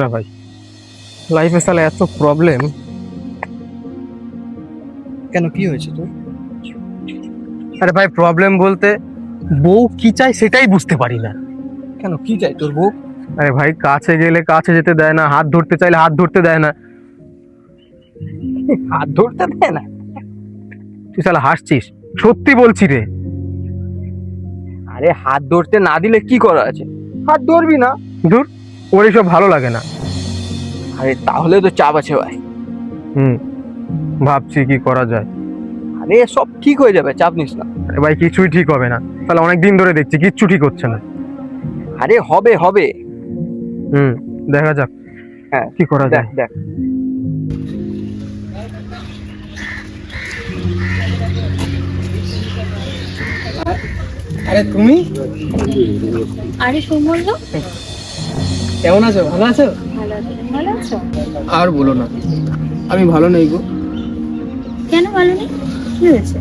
না ভাই, লাইফে সালে এত প্রবলেম। কেন, কি হয়েছে তোর? আরে ভাই, প্রবলেম বলতে বউ কি চাই সেটাই বুঝতে পারি না। কেন, কি চাই তোর বউ? আরে ভাই, কাছে গেলে কাছে যেতে দেয় না, হাত ধরতে চাইলে হাত ধরতে দেয় না। হাত ধরতে দেয় না? তুই শালা হাসছিস, সত্যি বলছি রে। আরে হাত ধরতে না দিলে কি করা আছে, হাত ধরবি না। দূর, ওর এসব ভালো লাগে না। আরে তাহলে তো চাপ আছে ভাই। হুম, ভাবছি কি করা যায়। আরে সব ঠিক হয়ে যাবে, চাপ নিস না। আরে ভাই, কিছুই ঠিক হবে না, তাহলে অনেক দিন ধরে দেখছি কিচ্ছু ঠিক হচ্ছে না। আরে হবে হবে। হুম, দেখা যাক হ্যাঁ, কি করা দেখ যায়। দেখ। আরে তুমি আরে সুমল্ল, কেমন আছো? ভালো আছো? ভালো আছো? তুমি ভালো আছো? আর বলো না, আমি ভালো নেই গো। কেন ভালো নেই? কি হয়েছে?